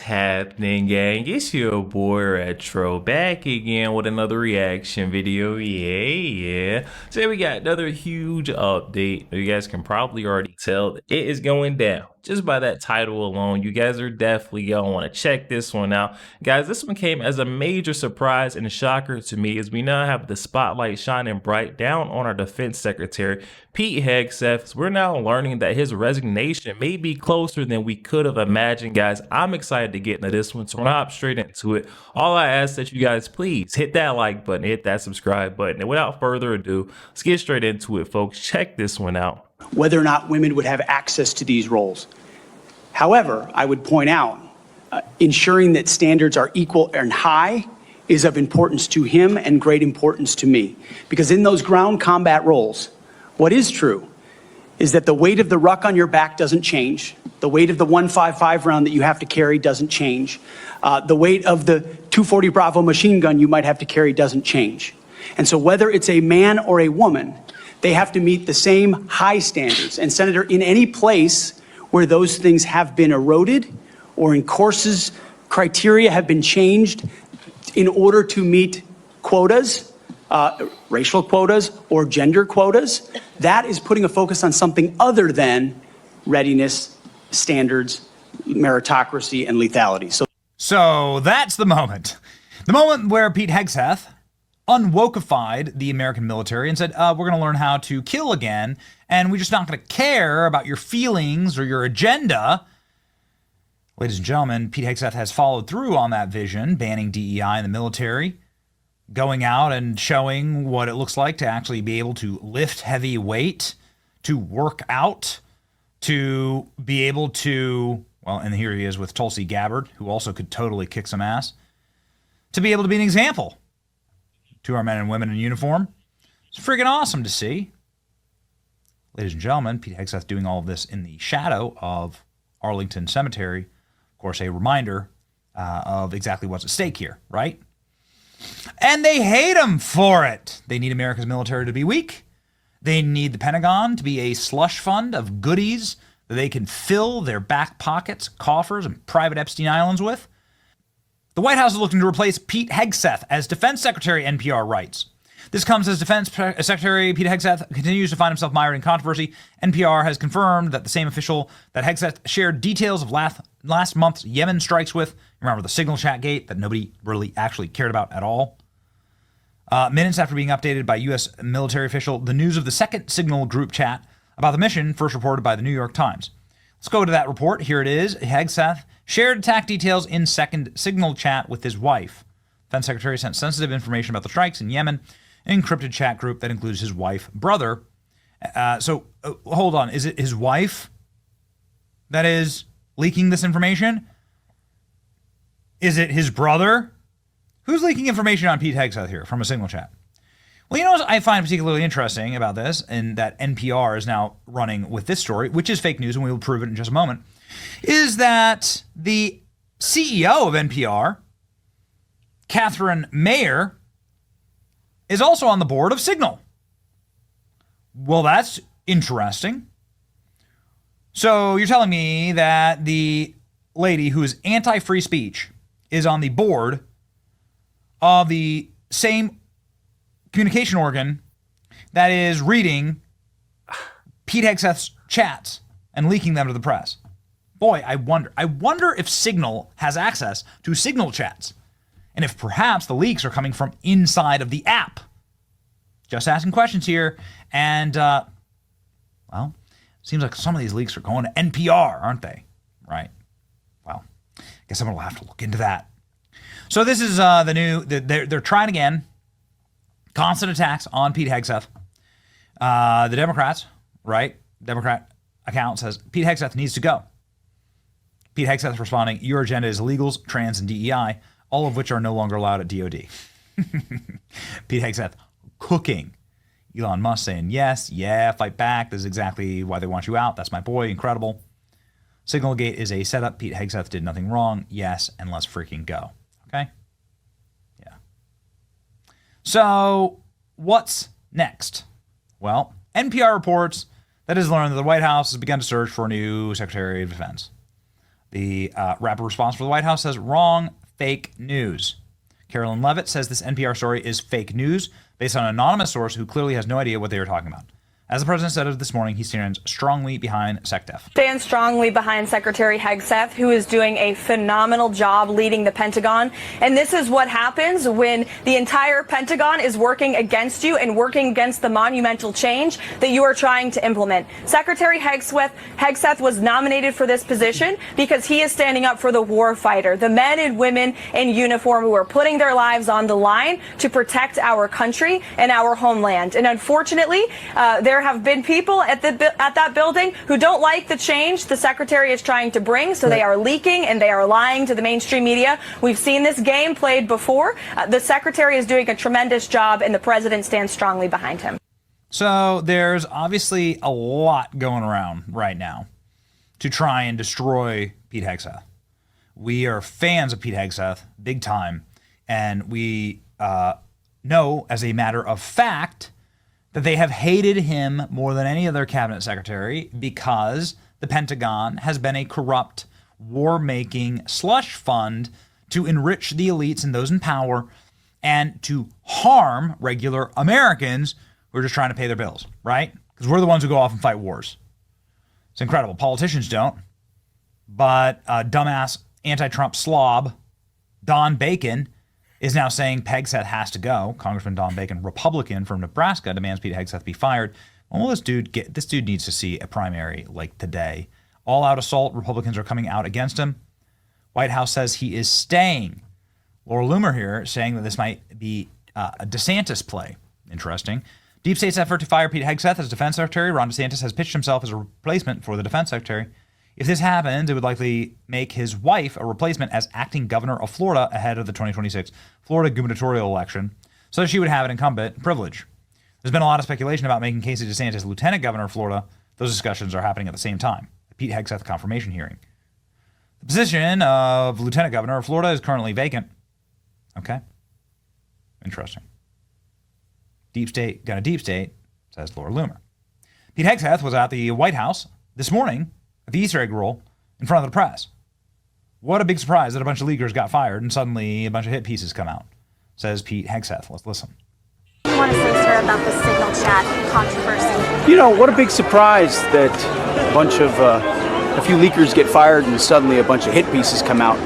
happening, gang? It's your boy Retro back again with another reaction video. Yeah. Today we got another huge update. You guys can probably already tell it is going down. Just by that title alone, you guys are definitely gonna want to check this one out. Guys, this one came as a major surprise and shocker to me as we now have the spotlight shining bright down on our defense secretary, Pete Hegseth. We're now learning that his resignation may be closer than we could have imagined, guys. I'm excited to get into this one, so we're not straight into it. All I ask that you guys please hit that like button, hit that subscribe button, and without further ado, let's get straight into it, folks. Check this one out. Whether or not women would have access to these roles. However, I would point out, ensuring that standards are equal and high is of importance to him and great importance to me. Because in those ground combat roles, what is true is that the weight of the ruck on your back doesn't change. The weight of the 155 round that you have to carry doesn't change. The weight of the 240 Bravo machine gun you might have to carry doesn't change. And so whether it's a man or a woman, they have to meet the same high standards. And Senator, in any place where those things have been eroded or in courses, criteria have been changed in order to meet quotas, racial quotas or gender quotas, that is putting a focus on something other than readiness, standards, meritocracy, and lethality. So that's the moment. The moment where Pete Hegseth unwokeified the American military and said, we're going to learn how to kill again, and we're just not going to care about your feelings or your agenda. Ladies and gentlemen, Pete Hegseth has followed through on that vision, banning DEI in the military, going out and showing what it looks like to actually be able to lift heavy weight, to work out, to be able to, well, and here he is with Tulsi Gabbard, who also could totally kick some ass, to be able to be an example to our men and women in uniform. It's freaking awesome to see. Ladies and gentlemen, Pete Hegseth doing all of this in the shadow of Arlington Cemetery. Of course, a reminder of exactly what's at stake here, right? And they hate him for it. They need America's military to be weak. They need the Pentagon to be a slush fund of goodies that they can fill their back pockets, coffers, and private Epstein Islands with. The White House is looking to replace Pete Hegseth as Defense Secretary, NPR writes. This comes as Defense Secretary Pete Hegseth continues to find himself mired in controversy. NPR has confirmed that the same official that Hegseth shared details of last month's Yemen strikes with, remember the signal chat gate that nobody really actually cared about at all? Minutes after being updated by U.S. military official, the news of the second signal group chat about the mission first reported by the New York Times. Let's go to that report. Here it is. Hegseth shared attack details in second signal chat with his wife. Defense Secretary sent sensitive information about the strikes in Yemen, an encrypted chat group that includes his wife, brother. Hold on. Is it his wife that is leaking this information? Is it his brother? Who's leaking information on Pete Hegseth here from a signal chat? Well, you know what I find particularly interesting about this, and that NPR is now running with this story, which is fake news, and we will prove it in just a moment, is that the CEO of NPR, Catherine Mayer, is also on the board of Signal. Well, that's interesting. So you're telling me that the lady who is anti-free speech is on the board of the same communication organ that is reading Pete Hegseth's chats and leaking them to the press. Boy, I wonder if Signal has access to Signal chats, and if perhaps the leaks are coming from inside of the app. Just asking questions here, and well, seems like some of these leaks are going to NPR, aren't they? Right. Well, I guess someone will have to look into that. So this is the new. They're trying again. Constant attacks on Pete Hegseth. The Democrats, right? Democrat account says Pete Hegseth needs to go. Pete Hegseth responding, your agenda is illegals, trans, and DEI, all of which are no longer allowed at DOD. Pete Hegseth cooking. Elon Musk saying, yes, yeah, fight back. This is exactly why they want you out. That's my boy. Incredible. Signalgate is a setup. Pete Hegseth did nothing wrong. Yes, and let's freaking go. Okay? Yeah. So, what's next? Well, NPR reports that it has learned that the White House has begun to search for a new Secretary of Defense. The rapper responsible for the White House says, wrong, fake news. Carolyn Levitt says this NPR story is fake news based on an anonymous source who clearly has no idea what they are talking about. As the president said this morning, he stands strongly behind SecDef. Stands strongly behind Secretary Hegseth, who is doing a phenomenal job leading the Pentagon. And this is what happens when the entire Pentagon is working against you and working against the monumental change that you are trying to implement. Secretary Hegseth was nominated for this position because he is standing up for the war fighter, the men and women in uniform who are putting their lives on the line to protect our country and our homeland. And unfortunately, there have been people at that building who don't like the change the secretary is trying to bring, so they are leaking and they are lying to the mainstream media. We've seen this game played before. The secretary is doing a tremendous job, and the president stands strongly behind him. So there's obviously a lot going around right now to try and destroy Pete Hegseth. We are fans of Pete Hegseth, big time, and we know as a matter of fact that they have hated him more than any other cabinet secretary because the Pentagon has been a corrupt, war-making slush fund to enrich the elites and those in power and to harm regular Americans who are just trying to pay their bills, right? Because we're the ones who go off and fight wars. It's incredible. Politicians don't. But dumbass anti-Trump slob Don Bacon is now saying Hegseth has to go. Congressman Don Bacon, Republican from Nebraska, demands Pete Hegseth be fired. Well, this dude needs to see a primary like today. All-out assault. Republicans are coming out against him. White House says he is staying. Laura Loomer here saying that this might be a DeSantis play. Interesting. Deep State's effort to fire Pete Hegseth as defense secretary. Ron DeSantis has pitched himself as a replacement for the defense secretary. If this happens, it would likely make his wife a replacement as acting governor of Florida ahead of the 2026 Florida gubernatorial election, so she would have an incumbent privilege. There's been a lot of speculation about making Casey DeSantis lieutenant governor of Florida. Those discussions are happening at the same time. The Pete Hegseth confirmation hearing. The position of lieutenant governor of Florida is currently vacant. Okay. Interesting. Deep State, got a deep state, says Laura Loomer. Pete Hegseth was at the White House this morning at the Easter egg roll in front of the press. What a big surprise that a bunch of leakers got fired and suddenly a bunch of hit pieces come out, says Pete Hegseth. Let's listen. What do you want to say, sir, about the signal chat controversy? You know, what a big surprise that a few leakers get fired and suddenly a bunch of hit pieces come out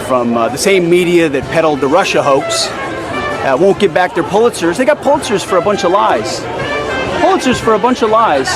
from the same media that peddled the Russia hoax. Won't give back their Pulitzers. They got Pulitzers for a bunch of lies. Pulitzers for a bunch of lies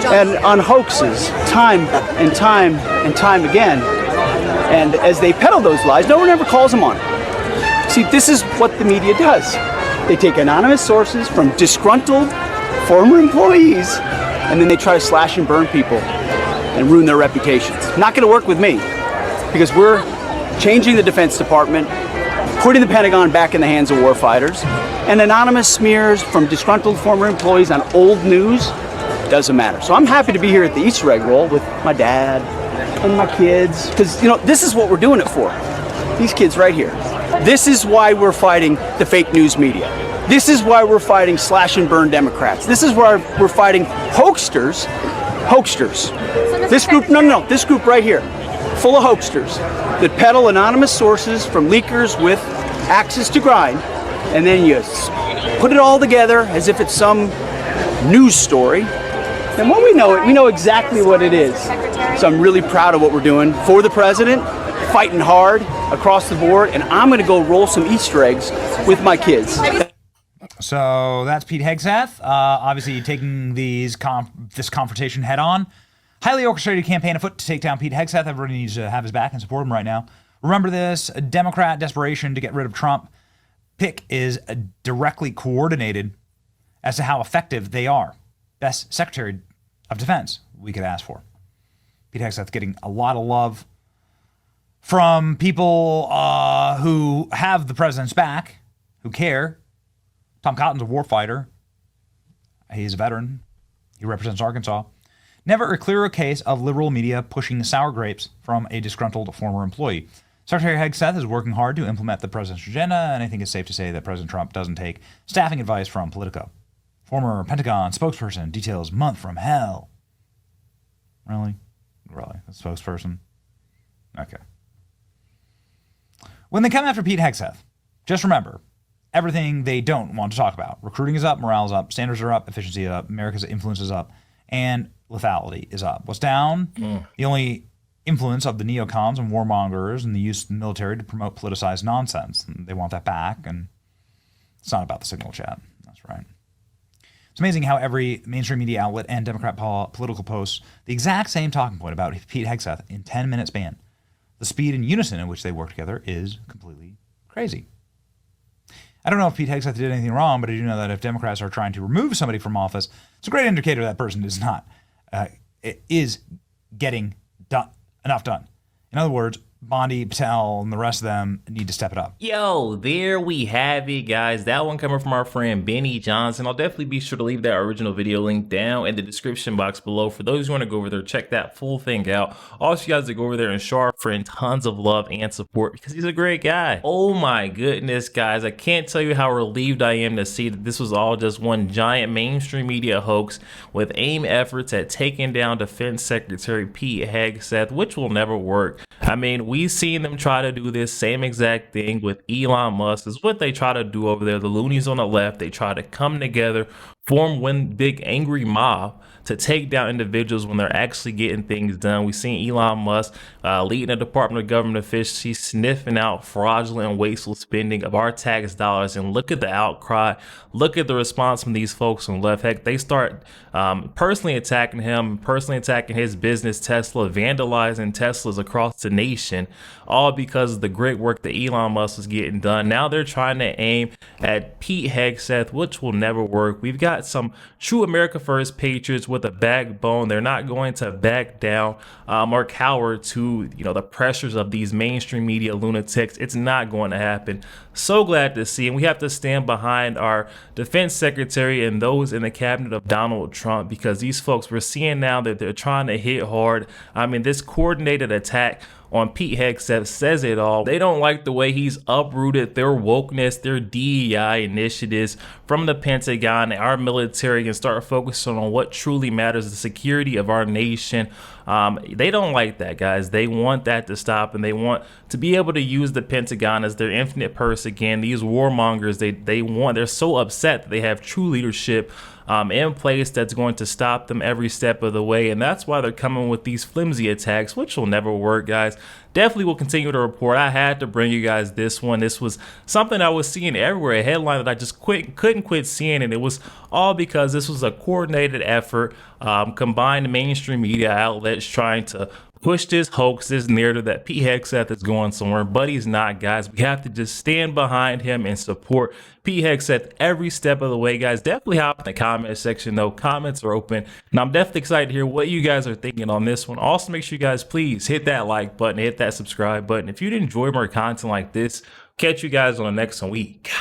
and on hoaxes time and time and time again. And as they peddle those lies, no one ever calls them on it. See, this is what the media does. They take anonymous sources from disgruntled former employees, and then they try to slash and burn people and ruin their reputations. Not going to work with me, because we're changing the Defense Department, putting the Pentagon back in the hands of warfighters, and anonymous smears from disgruntled former employees on old news doesn't matter. So I'm happy to be here at the Easter egg roll with my dad and my kids, because, you know, this is what we're doing it for. These kids right here. This is why we're fighting the fake news media. This is why we're fighting slash and burn Democrats. This is why we're fighting hoaxsters. This group, no, this group right here, full of hoaxsters that peddle anonymous sources from leakers with axes to grind, and then you put it all together as if it's some news story. And when we know it, we know exactly what it is. So I'm really proud of what we're doing for the president, fighting hard across the board, and I'm going to go roll some Easter eggs with my kids. So that's Pete Hegseth, obviously taking this confrontation head on. Highly orchestrated campaign afoot to take down Pete Hegseth. Everybody needs to have his back and support him right now. Remember this, a Democrat desperation to get rid of Trump pick is directly coordinated as to how effective they are. Best Secretary of Defense we could ask for. Pete Hegseth getting a lot of love from people who have the president's back, who care. Tom Cotton's a warfighter. He's a veteran. He represents Arkansas. Never a clearer case of liberal media pushing sour grapes from a disgruntled former employee. Secretary Hegseth is working hard to implement the president's agenda, and I think it's safe to say that President Trump doesn't take staffing advice from Politico. Former Pentagon spokesperson details month from hell. Really? A spokesperson? Okay. When they come after Pete Hegseth, just remember everything they don't want to talk about. Recruiting is up, morale is up, standards are up, efficiency is up, America's influence is up, and lethality is up. What's down? The only influence of the neocons and warmongers and the use of the military to promote politicized nonsense. And they want that back, and it's not about the signal chat. That's right. It's amazing how every mainstream media outlet and Democrat political posts the exact same talking point about Pete Hegseth in 10-minute span. The speed and unison in which they work together is completely crazy. I don't know if Pete Hegseth did anything wrong, but I do know that if Democrats are trying to remove somebody from office, it's a great indicator that person is not getting enough done. In other words, Bondi, Patel, and the rest of them need to step it up. Yo, there we have it, guys. That one coming from our friend Benny Johnson. I'll definitely be sure to leave that original video link down in the description box below for those who want to go over there, check that full thing out. Also, you guys to go over there and show our friend tons of love and support because he's a great guy. Oh my goodness, guys. I can't tell you how relieved I am to see that this was all just one giant mainstream media hoax with aim efforts at taking down Defense Secretary Pete Hegseth, which will never work. I mean, we've seen them try to do this same exact thing with Elon Musk. Is what they try to do over there. The loonies on the left, they try to come together, form one big angry mob to take down individuals when they're actually getting things done. We've seen Elon Musk leading a Department of Government officials. He's sniffing out fraudulent and wasteful spending of our tax dollars. And look at the outcry. Look at the response from these folks on the left. Heck, they start personally attacking him, personally attacking his business, Tesla, vandalizing Teslas across the nation, all because of the great work that Elon Musk is getting done. Now they're trying to aim at Pete Hegseth, which will never work. We've got some true America First patriots with a backbone. They're not going to back down or cower to the pressures of these mainstream media lunatics. It's not going to happen. So glad to see, and we have to stand behind our defense secretary and those in the cabinet of Donald Trump, because these folks, we're seeing now that they're trying to hit hard. I mean, this coordinated attack on Pete Hegseth says it all. They don't like the way he's uprooted their wokeness, their DEI initiatives from the Pentagon and our military, and start focusing on what truly matters, the security of our nation. They don't like that, guys. They want that to stop, and they want to be able to use the Pentagon as their infinite purse again. These warmongers, they're so upset that they have true leadership in place that's going to stop them every step of the way, and that's why they're coming with these flimsy attacks, which will never work, guys. Definitely will continue to report. I had to bring you guys this one. This was something I was seeing everywhere, a headline that I just couldn't quit seeing, and it was all because this was a coordinated effort, combined mainstream media outlets trying to push this hoax, this narrative that Pete Hegseth is going somewhere, but he's not, guys. We have to just stand behind him and support Pete Hegseth every step of the way, guys. Definitely hop in the comment section, though. Comments are open, and I'm definitely excited to hear what you guys are thinking on this one. Also, make sure you guys please hit that like button, hit that subscribe button. If you'd enjoy more content like this, catch you guys on the next week.